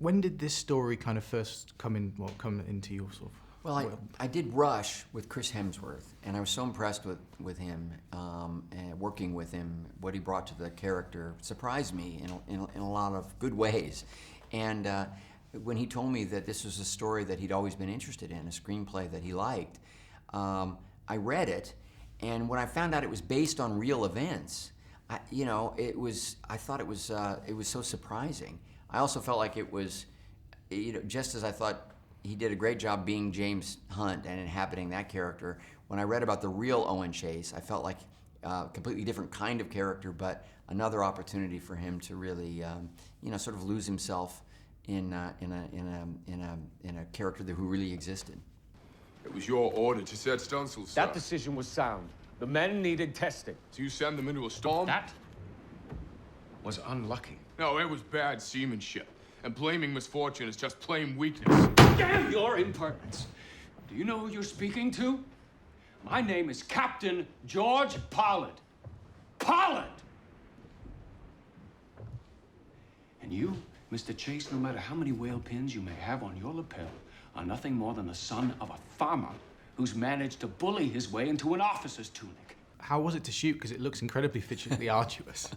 When did this story kind of first come into your sort of... Well, I did Rush with Chris Hemsworth, and I was so impressed with him, and working with him. What he brought to the character surprised me in a lot of good ways. And when he told me that this was a story that he'd always been interested in, a screenplay that he liked, I read it, and when I found out it was based on real events, I thought it was so surprising. I also felt like it was, just as I thought he did a great job being James Hunt and inhabiting that character. When I read about the real Owen Chase, I felt like a completely different kind of character, but another opportunity for him to really, sort of lose himself in a character who really existed. It was your order to set Stunzel, sir. That decision was sound. The men needed testing. So you send them into a storm? That was unlucky. No, it was bad seamanship. And blaming misfortune is just plain weakness. Damn your impertinence! Do you know who you're speaking to? My name is Captain George Pollard. Pollard! And you, Mr. Chase, no matter how many whale pins you may have on your lapel, are nothing more than the son of a farmer who's managed to bully his way into an officer's tunic. How was it to shoot? Because it looks incredibly physically arduous.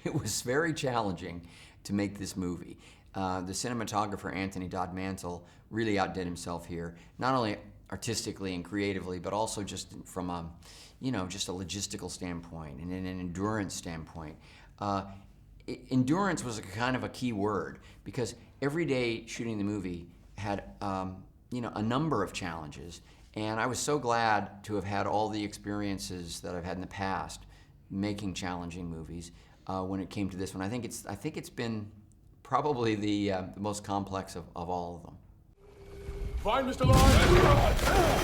It was very challenging to make this movie. The cinematographer, Anthony Dodd Mantle, really outdid himself here, not only artistically and creatively, but also just from a, just a logistical standpoint and an endurance standpoint. Endurance was kind of a key word, because every day shooting the movie had, a number of challenges, and I was so glad to have had all the experiences that I've had in the past making challenging movies when it came to this one. I think it's been probably the most complex of all of them. Fine, Mr. Lawrence!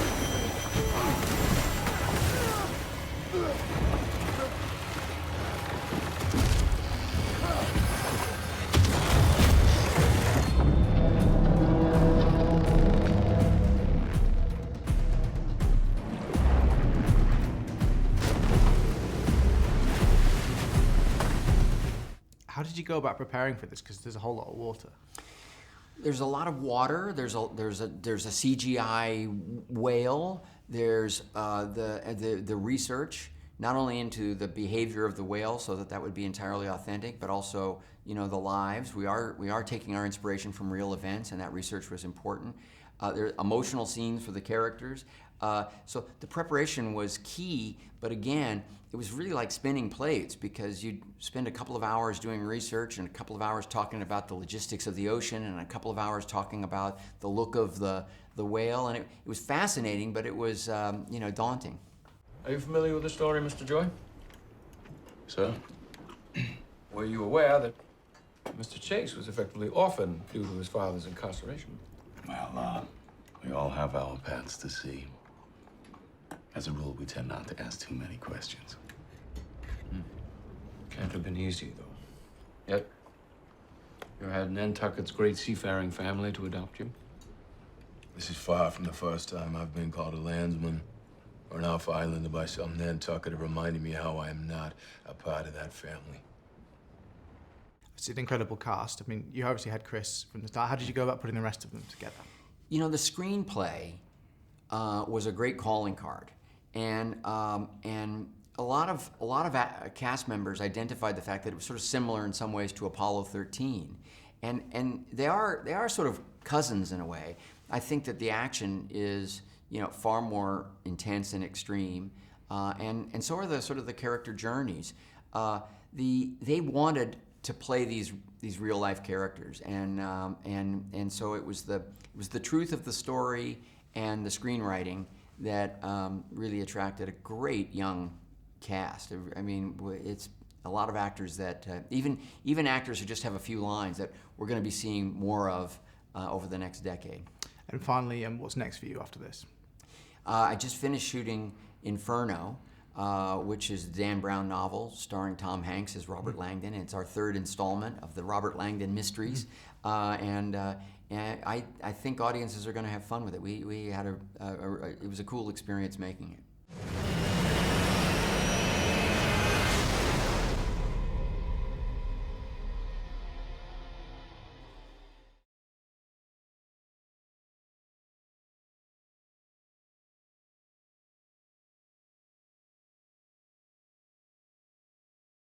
How did you go about preparing for this? Because there's a whole lot of water. There's a lot of water. There's a CGI whale. There's the research, not only into the behavior of the whale, so that would be entirely authentic, but also the lives. We are taking our inspiration from real events, and that research was important. There are emotional scenes for the characters. So the preparation was key, but again, it was really like spinning plates, because you'd spend a couple of hours doing research and a couple of hours talking about the logistics of the ocean and a couple of hours talking about the look of the whale, and it was fascinating, but it was daunting. Are you familiar with the story, Mr. Joy? Sir? Were you aware that Mr. Chase was effectively orphaned due to his father's incarceration? Well, we all have our paths to see. As a rule, we tend not to ask too many questions. Can't have been easy, though. Yet, you had Nantucket's great seafaring family to adopt you. This is far from the first time I've been called a landsman or an off-islander by some Nantucketer reminding me how I am not a part of that family. It's an incredible cast. I mean, you obviously had Chris from the start. How did you go about putting the rest of them together? The screenplay was a great calling card, and a lot of cast members identified the fact that it was sort of similar in some ways to Apollo 13, and they are sort of cousins in a way. I think that the action is far more intense and extreme, and so are the character journeys. They wanted to play these real life characters, and so it was the truth of the story and the screenwriting that really attracted a great young cast. I mean, it's a lot of actors that even actors who just have a few lines that we're going to be seeing more of over the next decade. And finally, what's next for you after this? I just finished shooting Inferno, which is the Dan Brown novel starring Tom Hanks as Robert Langdon. It's our third installment of the Robert Langdon mysteries, and I think audiences are going to have fun with it. We had it was a cool experience making it.